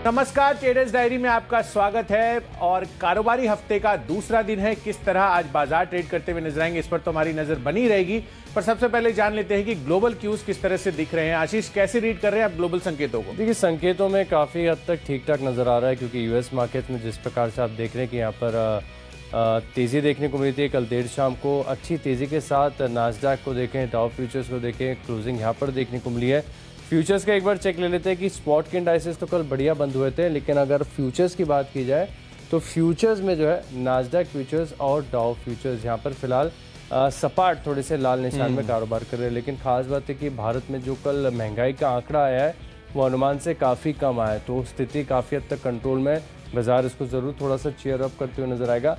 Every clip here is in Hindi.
नमस्कार, ट्रेडर्स डायरी में आपका स्वागत है। और कारोबारी हफ्ते का दूसरा दिन है। किस तरह आज बाजार ट्रेड करते हुए नजर आएंगे, इस पर तो हमारी नजर बनी रहेगी। पर सबसे पहले जान लेते हैं कि ग्लोबल क्यूज किस तरह से दिख रहे हैं। आशीष, कैसे रीड कर रहे हैं आप ग्लोबल संकेतों को? देखिए, संकेतों में काफ़ी हद तक ठीक ठाक नज़र आ रहा है, क्योंकि यूएस मार्केट में जिस प्रकार से आप देख रहे हैं कि यहाँ पर तेज़ी देखने को मिली थी। कल देर शाम को अच्छी तेज़ी के साथ नास्डैक को देखें, डाउ फ्यूचर्स को देखें, क्लोजिंग यहाँ पर देखने को मिली है। फ्यूचर्स का एक बार चेक ले लेते हैं कि स्पॉट के इंडाइसेस तो कल बढ़िया बंद हुए थे, लेकिन अगर फ्यूचर्स की बात की जाए तो फ्यूचर्स में जो है नास्डैक फ्यूचर्स और डाउ फ्यूचर्स यहाँ पर फिलहाल सपाट थोड़े से लाल निशान में कारोबार कर रहे हैं। लेकिन खास बात है कि भारत में जो कल महंगाई का आंकड़ा आया है वो अनुमान से काफ़ी कम आया है, तो स्थिति काफ़ी हद तक कंट्रोल में। बाजार इसको ज़रूर थोड़ा सा चीयर अप करते हुए नजर आएगा।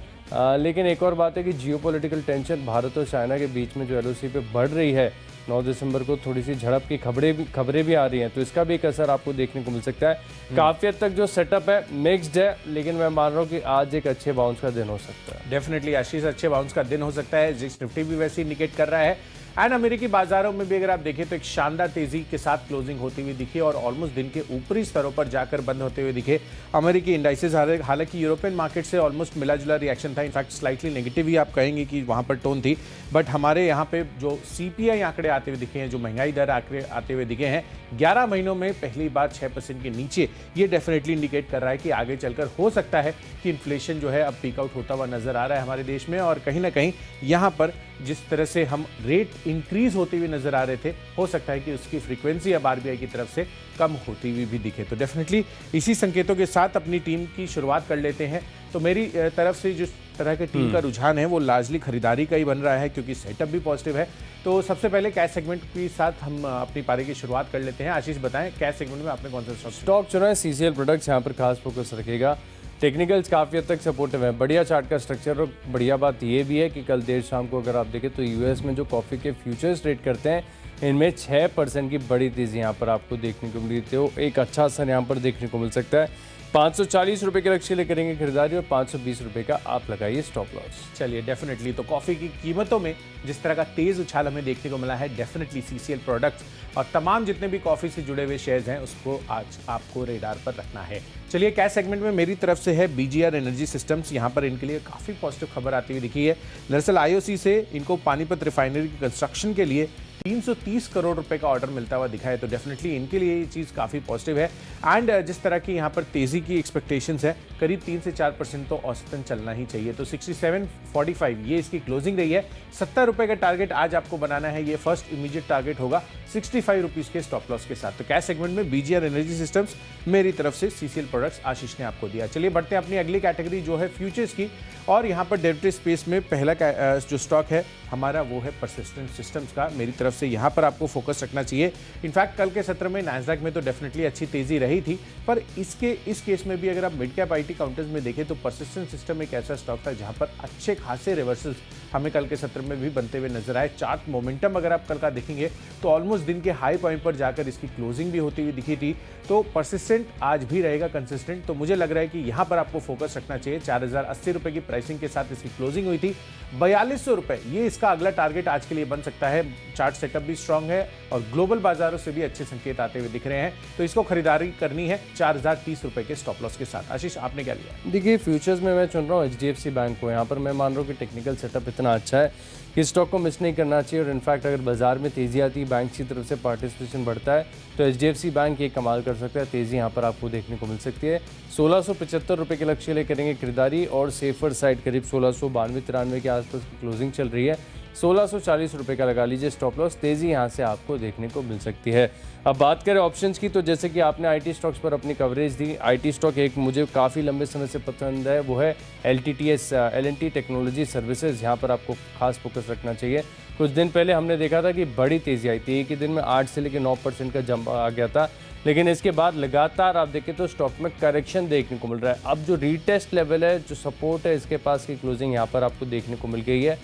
लेकिन एक और बात है कि जियोपॉलिटिकल टेंशन भारत और चाइना के बीच में जो एलओसी पे बढ़ रही है, 9 दिसंबर को थोड़ी सी झड़प की खबरें भी आ रही हैं, तो इसका भी एक असर आपको देखने को मिल सकता है। काफ़ी हद तक जो सेटअप है मिक्स्ड है, लेकिन मैं मान रहा हूँ कि आज एक अच्छे बाउंस का दिन हो सकता है। डेफिनेटली आशीष, अच्छे बाउंस का दिन हो सकता है। जिक्स निफ्टी भी वैसे इंडिकेट कर रहा है। एंड अमेरिकी बाजारों में भी अगर आप देखें तो एक शानदार तेजी के साथ क्लोजिंग होती हुई दिखी और ऑलमोस्ट दिन के ऊपरी स्तरों पर जाकर बंद होते हुए दिखे अमेरिकी इंडाइसेस। हालांकि यूरोपियन मार्केट से ऑलमोस्ट मिला जुला रिएक्शन था, इनफैक्ट स्लाइटली नेगेटिव ही आप कहेंगे कि वहां पर टोन थी। बट हमारे यहाँ पे जो सीपीआई आंकड़े आते हुए दिखे हैं, जो महंगाई दर आंकड़े आते हुए दिखे हैं 11 महीनों में पहली बार 6% के नीचे, ये डेफिनेटली इंडिकेट कर रहा है कि आगे चलकर हो सकता है कि इन्फ्लेशन जो है अब पीक आउट होता हुआ नजर आ रहा है हमारे देश में। और कहीं ना कहीं यहाँ पर जिस तरह से हम रेट इंक्रीज होते हुए नजर आ रहे थे, हो सकता है कि उसकी फ्रीक्वेंसी अब आरबीआई की तरफ से कम होती हुई भी दिखे। तो डेफिनेटली इसी संकेतों के साथ अपनी टीम की शुरुआत कर लेते हैं। तो मेरी तरफ से जिस तरह के टीम का रुझान है वो लार्जली खरीदारी का ही बन रहा है, क्योंकि सेटअप भी पॉजिटिव है। तो सबसे पहले कैश सेगमेंट के साथ हम अपनी पारी की शुरुआत कर लेते हैं। आशीष, बताएं कैश सेगमेंट में आपने कौन सा स्टॉक चुना है? सीसीएल प्रोडक्ट्स यहाँ पर खास फोकस रखेगा। टेक्निकल्स काफ़ी हद तक सपोर्टिव है, बढ़िया चार्ट का स्ट्रक्चर। और बढ़िया बात यह भी है कि कल देर शाम को अगर आप देखें तो यूएस में जो कॉफ़ी के फ्यूचर्स ट्रेड करते हैं, इनमें 6% की बड़ी तेज़ी यहाँ पर आपको देखने को मिली। तो एक अच्छा असर यहाँ पर देखने को मिल सकता है। 540 रुपये के लक्ष्य ले करेंगे खरीदारी और 520 रुपये का आप लगाइए स्टॉप लॉस। चलिए, डेफिनेटली तो कॉफ़ी की कीमतों में जिस तरह का तेज़ उछाल हमें देखने को मिला है, डेफिनेटली सीसीएल प्रोडक्ट्स और तमाम जितने भी कॉफ़ी से जुड़े हुए शेयर्स हैं उसको आज आपको रेडार पर रखना है। चलिए, कैश सेगमेंट में मेरी तरफ से है बीजीआर एनर्जी सिस्टम्स। यहाँ पर इनके लिए काफ़ी पॉजिटिव खबर आती हुई दिखी है। दरअसल आईओसी से इनको पानीपत रिफाइनरी की कंस्ट्रक्शन के लिए 330 करोड़ रुपए का ऑर्डर मिलता हुआ दिखा है। तो डेफिनेटली इनके लिए ये चीज़ काफ़ी पॉजिटिव है। एंड जिस तरह की यहाँ पर तेज़ी की एक्सपेक्टेशंस है, करीब 3 से 4% तो औसतन चलना ही चाहिए। तो 67.45 ये इसकी क्लोजिंग रही है। 70 रुपये का टारगेट आज आपको बनाना है, ये फर्स्ट इमीडिएट टारगेट होगा 65 रुपीज़ के स्टॉप लॉस के साथ। तो कैश सेगमेंट में बीजीआर एनर्जी सिस्टम्स, मेरी तरफ से सीसीएल प्रोडक्ट्स आशीष ने आपको दिया। चलिए बढ़ते हैं अपनी अगली कैटेगरी जो है फ्यूचर्स की। और यहाँ पर डेरिवेटिव स्पेस में पहला जो स्टॉक है हमारा वो है परसिस्टेंट सिस्टम्स का। मेरी तरफ से यहाँ पर आपको फोकस रखना चाहिए। इनफैक्ट कल के सत्र में नास्डैक में तो डेफिनेटली अच्छी तेजी रही थी, पर इस केस में भी अगर आप मिड कैप आईटी काउंटर्स में देखें तो परसिस्टेंट सिस्टम एक ऐसा स्टॉक था जहाँ पर अच्छे खासे रिवर्सल्स हमें कल के सत्र में भी बनते हुए नजर आए। चार्ट मोमेंटम अगर आप कल का देखेंगे तो ऑलमोस्ट दिन के हाई पॉइंट पर जाकर इसकी क्लोजिंग भी होती हुई दिखी थी। तो परसिस्टेंट आज भी रहेगा कंसिस्टेंट। तो मुझे लग रहा है कि यहाँ पर आपको फोकस रखना चाहिए। 4080 रुपये की प्राइसिंग के साथ इसकी क्लोजिंग हुई थी। 4200 रुपये ये इसका अगला टारगेट आज के लिए बन सकता है। चार्ट सेटअप भी स्ट्रांग है और ग्लोबल बाजारों से भी अच्छे संकेत आते हुए दिख रहे हैं। तो इसको खरीदारी करनी है 4030 रुपये के स्टॉप लॉस के साथ। आशीष, आपने क्या लिया? देखिए, फ्यूचर्स में मैं चुन रहा हूँ एचडीएफसी बैंक को। यहाँ पर मैं मान रहा हूँ कि टेक्निकल सेटअप इतना अच्छा है कि स्टॉक को मिस नहीं करना चाहिए। और इनफैक्ट अगर बाजार में तेज़ी आती है, बैंक की तरफ से पार्टिसिपेशन बढ़ता है, तो एचडीएफसी बैंक ये कमाल कर सकता है। तेज़ी यहाँ पर आपको देखने को मिल सकती है। 1675 रुपये के लक्ष्य ले करेंगे खरीदारी और सेफर साइड करीब 1692-93 के आसपास की क्लोजिंग चल रही है। 1640 रुपये का लगा लीजिए स्टॉप लॉस। तेज़ी यहाँ से आपको देखने को मिल सकती है। अब बात करें ऑप्शंस की, तो जैसे कि आपने आईटी स्टॉक्स पर अपनी कवरेज दी, आईटी स्टॉक एक मुझे काफ़ी लंबे समय से पसंद है, वो है एल&टी टेक्नोलॉजी सर्विसेज। यहाँ पर आपको खास फोकस रखना चाहिए। कुछ दिन पहले हमने देखा था कि बड़ी तेज़ी आई थी, एक ही दिन में 8 से लेकर 9% का जंप आ गया था, लेकिन इसके बाद लगातार आप देखें तो स्टॉक में करेक्शन देखने को मिल रहा है। अब जो रीटेस्ट लेवल है, जो सपोर्ट है, इसके पास की क्लोजिंग यहाँ पर आपको देखने को मिल गई है।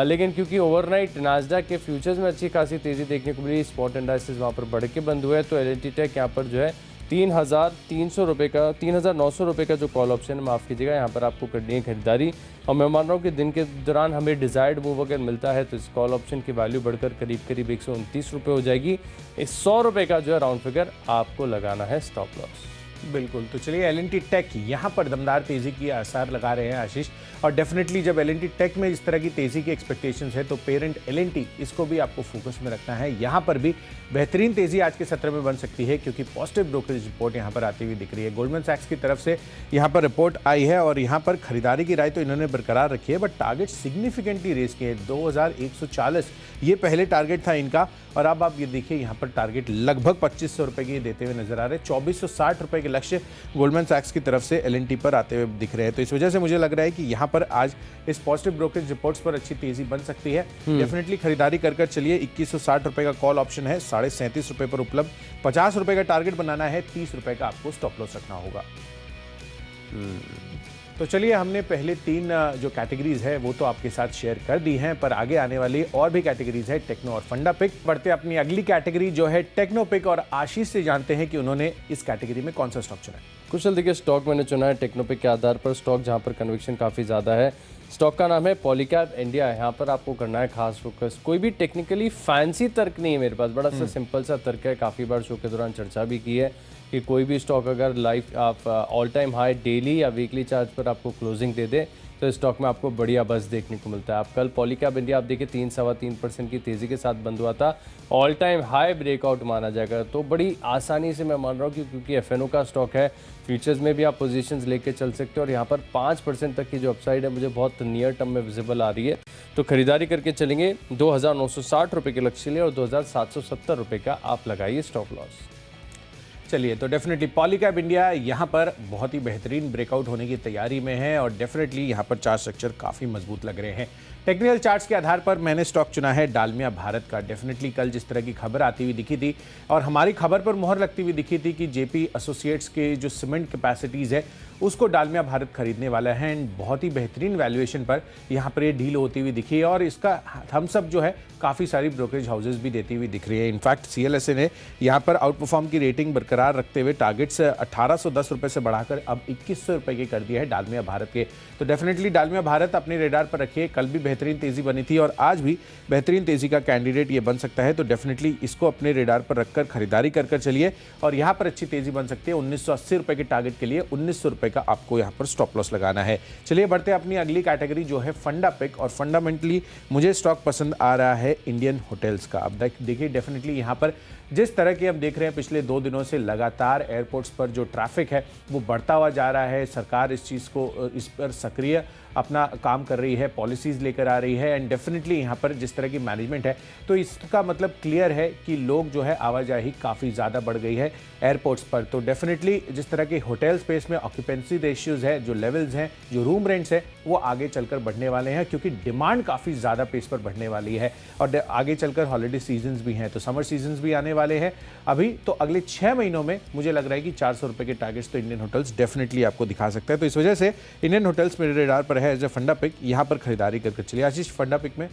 लेकिन क्योंकि ओवरनाइट नास्डैक के फ्यूचर्स में अच्छी खासी तेज़ी देखने को मिली, स्पॉट इंडाइसेस वहाँ पर बढ़ के बंद हुए, तो एल&टी टेक यहाँ पर जो है 3,300 रुपये का 3,900 रुपये का जो कॉल ऑप्शन है, माफ़ कीजिएगा, यहाँ पर आपको करनी है खरीदारी। और मैं मान रहा हूँ कि दिन के दौरान हमें डिज़ायर्ड मूव अगर मिलता है तो इस कॉल ऑप्शन की वैल्यू बढ़कर करीब करीब 129 रुपये हो जाएगी। इस 100 रुपये का जो है राउंड फिगर आपको लगाना है स्टॉप लॉस। बिल्कुल, तो चलिए एल&टी टेक यहाँ पर दमदार तेजी की आसार लगा रहे हैं आशीष। और डेफिनेटली जब एल&टी टेक में इस तरह की तेजी की एक्सपेक्टेशंस है तो पेरेंट एल&टी इसको भी आपको फोकस में रखना है। यहाँ पर भी बेहतरीन तेजी आज के सत्र में बन सकती है क्योंकि पॉजिटिव ब्रोकरेज रिपोर्ट यहाँ पर आती हुई दिख रही है। गोल्डमैन सैक्स की तरफ से यहाँ पर रिपोर्ट आई है और यहाँ पर खरीदारी की राय तो इन्होंने बरकरार रखी है, बट टारगेट सिग्निफिकेंटली रेस किए 2140 ये पहले टारगेट था इनका। और अब आप ये देखिए यहाँ पर टारगेट लगभग 2500 रुपए के देते हुए नजर आ रहे हैं। 2460 रुपए के लक्ष्य गोल्डमैन सैक्स की तरफ से एल&टी पर आते हुए दिख रहे हैं। तो इस वजह से मुझे लग रहा है कि यहाँ पर आज इस पॉजिटिव ब्रोकरेज रिपोर्ट्स पर अच्छी तेजी बन सकती है। डेफिनेटली खरीदारी कर चलिए। 2160 रुपए का कॉल ऑप्शन है, 37.5 रुपए पर उपलब्ध। 50 रुपए का टारगेट बनाना है, 30 रुपए का आपको स्टॉप लॉस रखना होगा। तो चलिए, हमने पहले 3 जो कैटेगरीज है वो तो आपके साथ शेयर कर दी हैं, पर आगे आने वाली और भी कैटेगरीज है टेक्नो और फंडा पिक। बढ़ते अपनी अगली कैटेगरी जो है टेक्नो पिक और आशीष से जानते हैं कि उन्होंने इस कैटेगरी में कौन सा स्टॉक चुना है। कुशल, देखिए स्टॉक मैंने चुना है टेक्नोपिक के आधार पर, स्टॉक जहां पर कन्विक्शन काफ़ी ज़्यादा है। स्टॉक का नाम है पॉलीकैब इंडिया। यहाँ पर आपको करना है खास फोकस। कोई भी टेक्निकली फैंसी तर्क नहीं है मेरे पास, बड़ा सा सिंपल सा तर्क है। काफ़ी बार शो के दौरान चर्चा भी की है कि कोई भी स्टॉक अगर लाइफ आप ऑल टाइम हाई डेली या वीकली चार्ज पर आपको क्लोजिंग दे दे तो स्टॉक में आपको बढ़िया बस देखने को मिलता है। आप कल पॉलीकैब इंडिया आप देखिए 3-3.25% की तेज़ी के साथ बंद हुआ था। ऑल टाइम हाई ब्रेकआउट माना जाएगा, तो बड़ी आसानी से मैं मान रहा हूँ कि क्योंकि एफएनओ का स्टॉक है, फ्यूचर्स में भी आप पोजीशंस लेके चल सकते हो। और यहाँ पर 5% तक की जो अपसाइड है मुझे बहुत नियर टर्म में विजिबल आ रही है, तो खरीदारी करके चलेंगे। 2960 रुपये के लक्ष्य लिए और 2770 रुपये का आप लगाइए स्टॉप लॉस। चलिए, तो डेफिनेटली पॉलीकैब इंडिया यहाँ पर बहुत ही बेहतरीन ब्रेकआउट होने की तैयारी में है और डेफिनेटली यहाँ पर चार्ट स्ट्रक्चर काफ़ी मजबूत लग रहे हैं। टेक्निकल चार्ट्स के आधार पर मैंने स्टॉक चुना है डालमिया भारत का। डेफिनेटली कल जिस तरह की खबर आती हुई दिखी थी और हमारी खबर पर मोहर लगती हुई दिखी थी कि जेपी एसोसिएट्स के जो सीमेंट कैपेसिटीज़ है उसको डालमिया भारत खरीदने वाला है एंड बहुत ही बेहतरीन वैल्यूएशन पर यहाँ पर ये डील होती हुई दिखी है और इसका थम्स अप जो है काफ़ी सारी ब्रोकरेज हाउसेज भी देती हुई दिख रही है। इनफैक्ट सीएलएसए ने यहाँ पर आउट परफॉर्म की रेटिंग बरकरार रखते हुए टारगेट से 1810 रुपये से बढ़ाकर अब 2100 रुपये के कर दिया है डालमिया भारत के। तो डेफिनेटली डालमिया भारत अपने रेडार पर रखिए। कल भी बेहतरीन तेजी बनी थी और आज भी बेहतरीन तेजी का कैंडिडेट ये बन सकता है, तो डेफिनेटली इसको अपने रेडार पर रखकर खरीदारी कर चलिए और यहाँ पर अच्छी तेजी बन सकती है। 1980 रुपये के टारगेट के लिए 1900 रुपये का आपको यहाँ पर स्टॉप लॉस लगाना है। चलिए बढ़ते हैं अपनी अगली कैटेगरी जो है फंडा पिक और फंडामेंटली मुझे स्टॉक पसंद आ रहा है इंडियन होटल्स का। अब देखिए डेफिनेटली यहाँ पर जिस तरह की हम देख रहे हैं पिछले 2 दिनों से लगातार एयरपोर्ट्स पर जो ट्रैफिक है वो बढ़ता हुआ जा रहा है। सरकार इस चीज़ को इस पर सक्रिय अपना काम कर रही है, पॉलिसीज़ लेकर आ रही है एंड डेफिनेटली यहाँ पर जिस तरह की मैनेजमेंट है तो इसका मतलब क्लियर है कि लोग जो है आवाजाही काफ़ी ज़्यादा बढ़ गई है एयरपोर्ट्स पर। तो डेफिनेटली जिस तरह के होटल स्पेस में ऑक्यूपेंसी रेशियोज़ है, जो लेवल्स हैं, जो रूम रेंट्स है वो आगे चलकर बढ़ने वाले हैं क्योंकि डिमांड काफ़ी ज़्यादा पेस पर बढ़ने वाली है और आगे चलकर हॉलीडे सीजन्स भी हैं, तो समर सीजन्स भी आने वाले हैं अभी। तो अगले 6 महीनों में मुझे लग रहा है कि 400 रुपये के टारगेट्स तो इंडियन होटल्स डेफिनेटली आपको दिखा सकता है। तो इस वजह से इंडियन होटल्स मेरे रेडार पर है एज ए फंडा पिक, यहाँ पर खरीदारी करके चलिए। आशीष, फंडा पिक में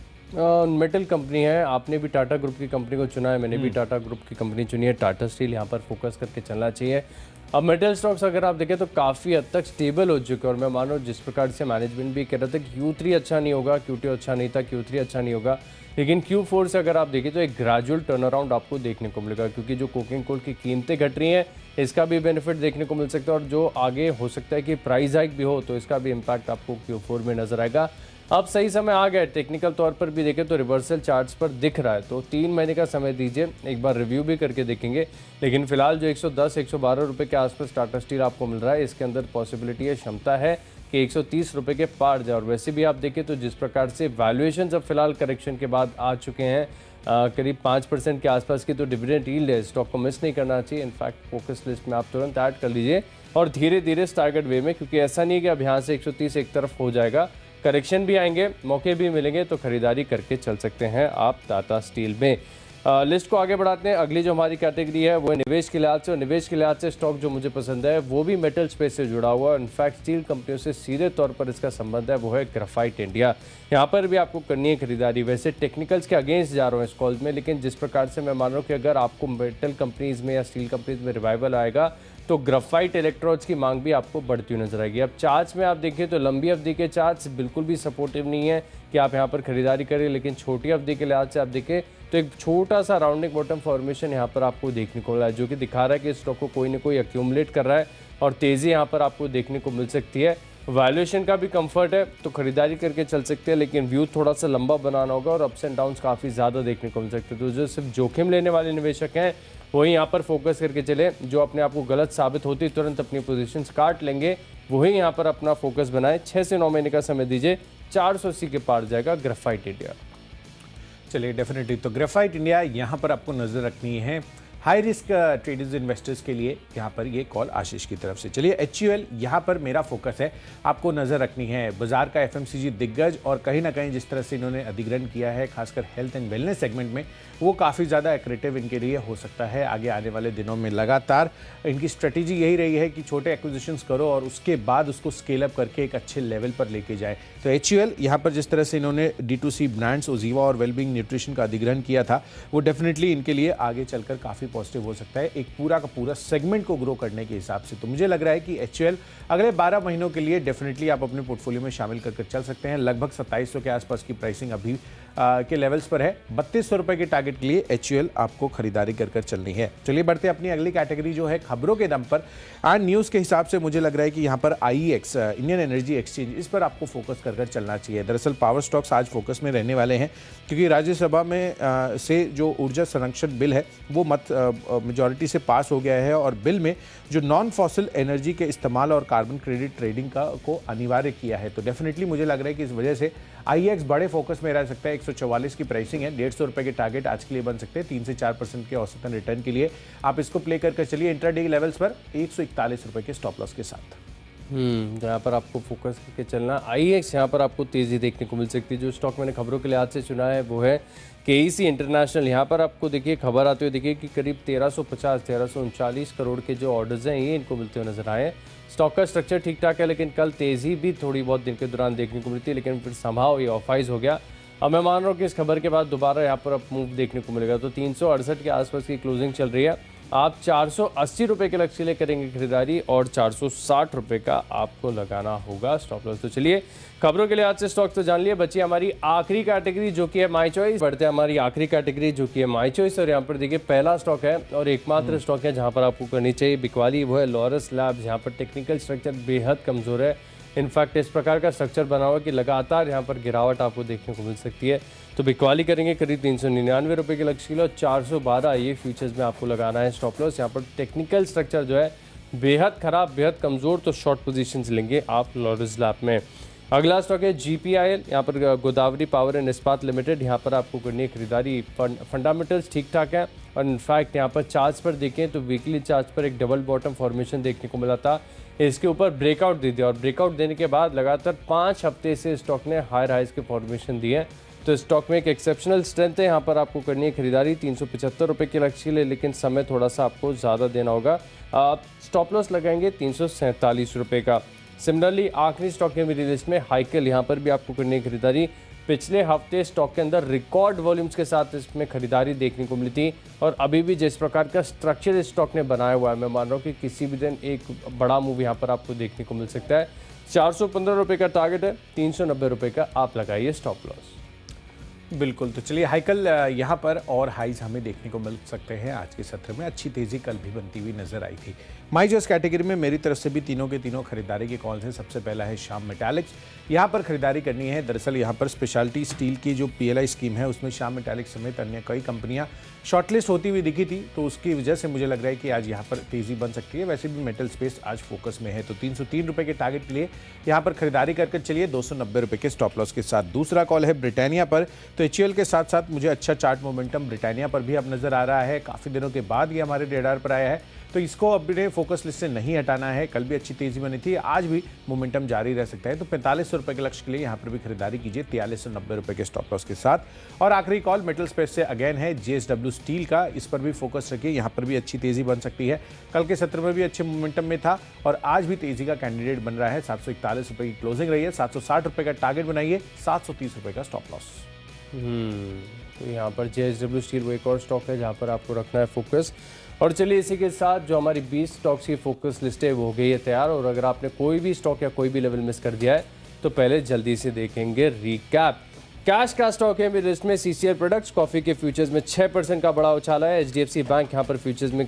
मेटल कंपनी है, आपने भी टाटा ग्रुप की कंपनी को चुना है, मैंने भी टाटा ग्रुप की कंपनी चुनी है, टाटा स्टील। यहाँ पर फोकस करके चलना चाहिए। अब मेटल स्टॉक्स अगर आप देखें तो काफ़ी हद तक स्टेबल हो चुके हैं और मैं मान रहा हूँ जिस प्रकार से मैनेजमेंट भी कह रहा था कि Q3 अच्छा नहीं होगा, Q2 अच्छा नहीं था, Q3 अच्छा नहीं होगा, लेकिन Q4 से अगर आप देखें तो एक ग्रेजुअल टर्न अराउंड आपको देखने को मिलेगा क्योंकि जो कोकिंग कोल की कीमतें घट रही हैं इसका भी बेनिफिट देखने को मिल सकता है और जो आगे हो सकता है कि प्राइस हाइक भी हो तो इसका भी इम्पैक्ट आपको Q4 में नजर आएगा। अब सही समय आ गया, टेक्निकल तौर पर भी देखें तो रिवर्सल चार्ट्स पर दिख रहा है, तो 3 महीने का समय दीजिए, एक बार रिव्यू भी करके देखेंगे। लेकिन फिलहाल जो 110-112 रुपये के आसपास टाटा स्टील आपको मिल रहा है इसके अंदर पॉसिबिलिटी है, क्षमता है कि 130 रुपये के पार जाए। और वैसे भी आप देखें तो जिस प्रकार से वैल्यूएशन अब फिलहाल करेक्शन के बाद आ चुके हैं करीब 5% के आसपास की, तो डिविडेंड यील्ड है, स्टॉक को मिस नहीं करना चाहिए। इनफैक्ट फोकस लिस्ट में आप तुरंत ऐड कर लीजिए और धीरे धीरे स्टारगेट वे में, क्योंकि ऐसा नहीं है कि अब यहाँ से 130 एक तरफ हो जाएगा, करेक्शन भी आएंगे, मौके भी मिलेंगे, तो खरीदारी करके चल सकते हैं आप टाटा स्टील में। लिस्ट को आगे बढ़ाते हैं। अगली जो हमारी कैटेगरी है वो निवेश के लिहाज से, और निवेश के लिहाज से स्टॉक जो मुझे पसंद है वो भी मेटल स्पेस से जुड़ा हुआ है। इनफैक्ट स्टील कंपनियों से सीधे तौर पर इसका संबंध है, वो है ग्राफाइट इंडिया। यहाँ पर भी आपको करनी है खरीदारी। वैसे टेक्निकल्स के अगेंस्ट जा रहा हूँ इस कॉल में, लेकिन जिस प्रकार से मैं मान रहा हूँ कि अगर आपको मेटल कंपनीज में या स्टील कंपनीज में रिवाइवल आएगा तो ग्राफाइट इलेक्ट्रोड्स की मांग भी आपको बढ़ती हुई नजर आएगी। अब चार्ट्स में आप देखिए तो लंबी अवधि के चार्ट्स बिल्कुल भी सपोर्टिव नहीं है कि आप यहाँ पर खरीदारी करें, लेकिन छोटी अवधि के लिहाज से आप देखिए तो एक छोटा सा राउंडिंग बॉटम फॉर्मेशन यहाँ पर आपको देखने को मिला है, जो कि दिखा रहा है कि स्टॉक को कोई ना कोई एक्यूमुलेट कर रहा है और तेज़ी यहाँ पर आपको देखने को मिल सकती है। वैल्यूएशन का भी कंफर्ट है तो खरीदारी करके चल सकते हैं, लेकिन व्यू थोड़ा सा लंबा बनाना होगा और अप्स एंड डाउन्स काफ़ी ज़्यादा देखने को मिल सकते हैं। तो जो सिर्फ जोखिम लेने वाले निवेशक हैं वही यहाँ पर फोकस करके चले, जो अपने आप को गलत साबित होती तुरंत अपनी पोजीशंस काट लेंगे वही यहाँ पर अपना फोकस बनाए। 6 से 9 महीने का समय दीजिए, 480 के पार जाएगा ग्रेफाइट इंडिया। चलिए डेफिनेटली, तो ग्रेफाइट इंडिया यहाँ पर आपको नज़र रखनी है हाई रिस्क ट्रेडर्स इन्वेस्टर्स के लिए। यहाँ पर ये कॉल आशीष की तरफ से। चलिए HUL यहाँ पर मेरा फोकस है, आपको नज़र रखनी है बाजार का FMCG दिग्गज, और कहीं ना कहीं जिस तरह से इन्होंने अधिग्रहण किया है खासकर हेल्थ एंड वेलनेस सेगमेंट में, वो काफ़ी ज़्यादा एक्रेटिव इनके लिए हो सकता है आगे आने वाले दिनों में। लगातार इनकी स्ट्रेटेजी यही रही है कि छोटे एक्विजिशंस करो और उसके बाद उसको स्केल अप करके एक अच्छे लेवल पर लेके जाए। तो HUL यहाँ पर जिस तरह से इन्होंने D2C ब्रांड्स ओजीवा और वेलबींग न्यूट्रिशन का अधिग्रहण किया था, वो डेफिनेटली इनके लिए आगे चलकर काफ़ी पॉजिटिव हो सकता है एक पूरा का पूरा सेगमेंट को ग्रो करने के हिसाब से। तो मुझे लग रहा है कि HUL अगले 12 महीनों के लिए डेफिनेटली आप अपने पोर्टफोलियो में शामिल कर चल सकते हैं। लगभग 2700 के आसपास की प्राइसिंग अभी के लेवल्स पर है। 3200 रुपए के टारगेट के लिए HUL आपको खरीदारी कर चलनी है। चलिए बढ़ते अपनी अगली कैटेगरी जो है खबरों के दम पर एंड न्यूज़ के हिसाब से। मुझे लग रहा है कि यहाँ पर IEX इंडियन एनर्जी एक्सचेंज, इस पर आपको फोकस कर चलना चाहिए। दरअसल पावर स्टॉक्स आज फोकस में रहने वाले हैं क्योंकि राज्यसभा में से जो ऊर्जा संरक्षण बिल है वो मत मेजॉरिटी से पास हो गया है और बिल में जो नॉन फॉसिल एनर्जी के इस्तेमाल और कार्बन क्रेडिट ट्रेडिंग को अनिवार्य किया है। तो डेफिनेटली मुझे लग रहा है कि इस वजह से IEX बड़े फोकस में रह सकता है। 144 की प्राइसिंग है, 150 रुपए के टारगेट आज के लिए बन सकते हैं। 3 से 4% के औसतन रिटर्न के लिए आप इसको प्ले कर चलिए इंट्राडे लेवल्स पर 141 रुपए के स्टॉप लॉस के साथ। यहाँ पर आपको फोकस करके चलना। IEX यहाँ पर आपको तेज़ी देखने को मिल सकती है। जो स्टॉक मैंने खबरों के लिहाज से चुना है वो है KEC इंटरनेशनल। यहाँ पर आपको देखिए खबर आते हुए देखिए कि करीब 1339 करोड़ के जो ऑर्डर्स हैं ये इनको मिलते हुए नजर आए। स्टॉक का स्ट्रक्चर ठीक ठाक है, लेकिन कल तेज़ी भी थोड़ी बहुत दिन के दौरान देखने को मिलती है, लेकिन फिर संभाव ये ऑफाइज हो गया। अब मैं मान रहा हूँ कि इस खबर के बाद दोबारा यहाँ पर अब मूव देखने को मिलेगा। तो 368 के आसपास की क्लोजिंग चल रही है। आप 480 रुपये के लक्ष्य के लिए करेंगे खरीदारी और 460 रुपये का आपको लगाना होगा स्टॉप लॉस। तो चलिए खबरों के लिए आज से स्टॉक तो जान लिए, बची हमारी आखिरी कैटेगरी जो कि है माई चॉइस। बढ़ते हैं हमारी आखिरी कैटेगरी जो कि है माई चॉइस, और यहाँ पर देखिए पहला स्टॉक है और एकमात्र स्टॉक है जहाँ पर आपको करनी चाहिए बिकवाली, वो है लॉरस लैब्स। यहाँ पर टेक्निकल स्ट्रक्चर बेहद कमज़ोर है। इनफैक्ट इस प्रकार का स्ट्रक्चर बना हुआ कि लगातार यहाँ पर गिरावट आपको देखने को मिल सकती है। तो बिकवाली करेंगे करीब 399 रुपये के लक्ष्य के लिए और 412 ये फ्यूचर्स में आपको लगाना है स्टॉप लॉस। यहाँ पर टेक्निकल स्ट्रक्चर जो है बेहद खराब, बेहद कमज़ोर, तो शॉर्ट पोजीशंस लेंगे आप लॉरस लैब में। अगला स्टॉक है GPIL। यहाँ पर गोदावरी पावर एंड इस्पात लिमिटेड। यहाँ पर आपको करनी है खरीदारी। फंडामेंटल्स ठीक ठाक है और इनफैक्ट यहाँ पर चार्ट्स पर देखें तो वीकली चार्ट्स पर एक डबल बॉटम फॉर्मेशन देखने को मिला था। इसके ऊपर ब्रेकआउट दे दिया और ब्रेकआउट देने के बाद लगातार 5 हफ्ते से स्टॉक ने हायर हाइज के फॉर्मेशन दिए। तो स्टॉक में एक एक्सेप्शनल स्ट्रेंथ है। यहाँ पर आपको करनी है खरीदारी 375 रुपये के लक्ष्य के लिए, लेकिन समय थोड़ा सा आपको ज़्यादा देना होगा। आप स्टॉप लॉस लगाएंगे 347 रुपये का। सिमिलरली आखिरी स्टॉक है मेरी लिस्ट में हाइकल। यहाँ पर भी आपको करनी है खरीदारी। पिछले हफ्ते स्टॉक के अंदर रिकॉर्ड वॉल्यूम्स के साथ इसमें खरीदारी देखने को मिली थी और अभी भी जिस प्रकार का स्ट्रक्चर इस स्टॉक ने बनाया हुआ है, मैं मान रहा हूँ कि किसी भी दिन एक बड़ा मूव यहाँ पर आपको देखने को मिल सकता है। 415 रुपये का टारगेट है, 390 रुपये का आप लगाइए स्टॉप लॉस। बिल्कुल, तो चलिए हाइकल यहाँ पर और हाइज हमें देखने को मिल सकते हैं आज के सत्र में। अच्छी तेज़ी कल भी बनती हुई नजर आई थी। माई चॉइस कैटेगरी में मेरी तरफ से भी तीनों के तीनों खरीदारी के कॉल्स हैं। सबसे पहला है श्याम मेटालिक्स। यहाँ पर खरीदारी करनी है। दरअसल यहाँ पर स्पेशलिटी स्टील की जो PLI स्कीम है उसमें श्याम मेटालिक्स समेत अन्य कई कंपनियाँ शॉर्टलिस्ट होती हुई दिखी थी, तो उसकी वजह से मुझे लग रहा है कि आज यहाँ पर तेज़ी बन सकती है। वैसे भी मेटल स्पेस आज फोकस में है, तो 303 रुपये के टारगेट के लिए यहाँ पर खरीदारी करके चलिए 290 रुपये के स्टॉप लॉस के साथ। दूसरा कॉल है ब्रिटानिया पर। तो HUL के साथ साथ मुझे अच्छा चार्ट मोमेंटम ब्रिटानिया पर भी अब नजर आ रहा है। काफ़ी दिनों के बाद ये हमारे रेडार पर आया है, तो इसको अपने फोकस लिस्ट से नहीं हटाना है। कल भी अच्छी तेजी बनी थी, आज भी मोमेंटम जारी रह सकता है। तो 4500 रुपये के लक्ष्य के लिए यहाँ पर भी खरीदारी कीजिए 4390 रुपये के स्टॉप लॉस के साथ। और आखिरी कॉल मेटल स्पेस से अगेन है JSW स्टील का। इस पर भी फोकस रखिए, यहाँ पर भी अच्छी तेजी बन सकती है। कल के सत्र में भी अच्छे मोमेंटम में था और आज भी तेजी का कैंडिडेट बन रहा है। 741 रुपये की क्लोजिंग रही है। 760 रुपये का टारगेट बनाइए, 730 रुपये का स्टॉप लॉस। तो यहाँ पर JSW स्टील वो एक और स्टॉक है जहाँ पर आपको रखना है फोकस। और चलिए इसी के साथ जो हमारी 20 स्टॉक्स की फोकस लिस्ट है वो हो गई है तैयार। और अगर आपने कोई भी स्टॉक या कोई भी लेवल मिस कर दिया है तो पहले जल्दी से देखेंगे रिकैप। कैश का स्टॉक है मेरे लिस्ट में सीसीएल प्रोडक्ट्स। कॉफी के फ्यूचर्स में 6% का बड़ा उछाला है। एचडीएफसी बैंक यहाँ पर फ्यूचर्स में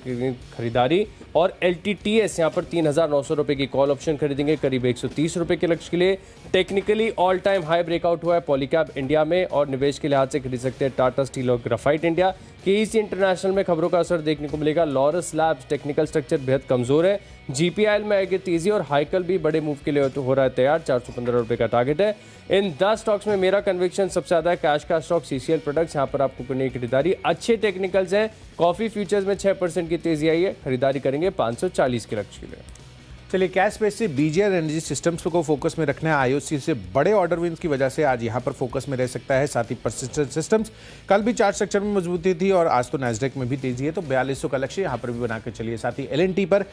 खरीदारी और एलटीटीएस यहाँ पर 3,900 रुपए की कॉल ऑप्शन खरीदेंगे करीब 130 रुपए के लक्ष्य के लिए। Technically all time high breakout हुआ है पॉलीकैब इंडिया में और निवेश के लिहाज से खरीद सकते हैं टाटा स्टील और ग्राफाइट इंडिया। केईसी इंटरनेशनल में खबरों का असर देखने को मिलेगा। लॉरस लैब्स टेक्निकल स्ट्रक्चर बेहद कमजोर है। जीपीआईएल में आएगी तेजी और हाइकल भी बड़े मूव के लिए हो रहा है तैयार। 415 रुपए का टारगेट है। इन 10 स्टॉक्स में मेरा कन्विक्शन सबसे ज्यादा है कैश का स्टॉक सीसीएल प्रोडक्ट्स। यहाँ पर आपको करने की खरीदारी अच्छे टेक्निकल्स हैं। कॉफी फ्यूचर्स में 6% की तेजी आई है। खरीदारी करेंगे 540 के लक्ष्य के लिए। चलिए कैश बेस से बीजीआर एनर्जी सिस्टम्स को फोकस में रखना है। आईओसी से बड़े ऑर्डर विन्स की वजह से आज यहां पर फोकस में रह सकता है। साथ ही परसिस्टेंट सिस्टम्स कल भी चार्ट स्ट्रक्चर में मजबूती थी और आज तो नैस्डैक में भी तेजी है, तो 4200 का लक्ष्य यहां पर भी बना के चलिए। साथ ही एलएनटी पर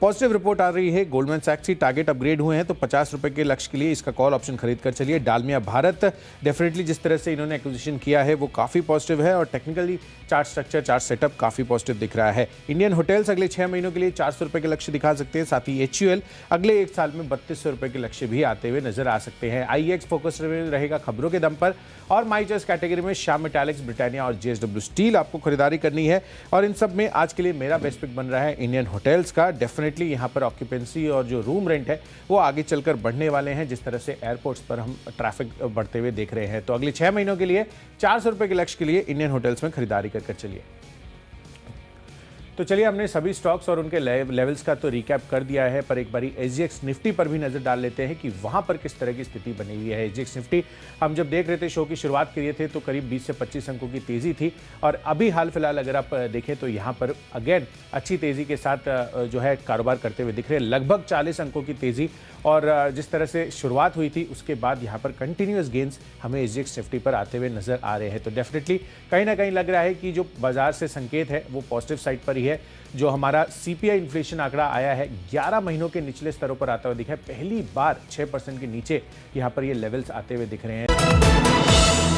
पॉजिटिव रिपोर्ट आ रही है। गोल्डमैन सैक्स की टारगेट अपग्रेड हुए हैं, तो 50 रुपए के लक्ष्य के लिए इसका कॉल ऑप्शन खरीद कर चलिए। डालमिया भारत डेफिनेटली जिस तरह से इन्होंने एक्विजिशन किया है वो काफी पॉजिटिव है और technically chart structure chart setup काफी पॉजिटिव दिख रहा है। इंडियन होटल्स अगले 6 महीनों के लिए 400 रुपए के लक्ष्य दिखा सकते हैं। साथ ही एचयूएल अगले एक साल में 3200 रुपए के लक्ष्य भी आते हुए नजर आ सकते हैं। आईएक्स फोकस रहेगा खबरों के दम पर और माई चॉइस कैटेगरी में श्याम मेटालिक्स, ब्रिटानिया और जेएसडब्ल्यू स्टील आपको खरीदारी करनी है। और इन सब में आज के लिए मेरा बेस्ट पिक बन रहा है इंडियन होटल्स का। डेफिनेटली यहाँ पर ऑक्यूपेंसी और जो रूम रेंट है वो आगे चलकर बढ़ने वाले हैं, जिस तरह से एयरपोर्ट्स पर हम ट्रैफिक बढ़ते हुए देख रहे हैं। तो अगले 6 महीनों के लिए 400 रुपए के लक्ष्य के लिए इंडियन होटल्स में खरीदारी कर चलिए। तो चलिए हमने सभी स्टॉक्स और उनके लेवल्स का तो रिकैप कर दिया है, पर एक बारी एसजीएक्स निफ्टी पर भी नजर डाल लेते हैं कि वहां पर किस तरह की स्थिति बनी हुई है। एसजीएक्स निफ्टी हम जब देख रहे थे शो की शुरुआत किए थे तो करीब 20 से 25 अंकों की तेजी थी और अभी हाल फिलहाल अगर आप देखें तो यहां पर अगेन अच्छी तेजी के साथ जो है कारोबार करते हुए दिख रहे हैं। लगभग 40 अंकों की तेजी और जिस तरह से शुरुआत हुई थी उसके बाद यहाँ पर कंटिन्यूअस गेंस हमें एसजीएक्स निफ्टी पर आते हुए नजर आ रहे हैं। तो डेफिनेटली कहीं ना कहीं लग रहा है कि जो बाजार से संकेत है वो पॉजिटिव साइड पर ही है। जो हमारा सीपीआई इन्फ्लेशन आंकड़ा आया है 11 महीनों के निचले स्तरों पर आता हुआ दिखा है। पहली बार 6% के नीचे यहाँ पर ये लेवल्स आते हुए दिख रहे हैं।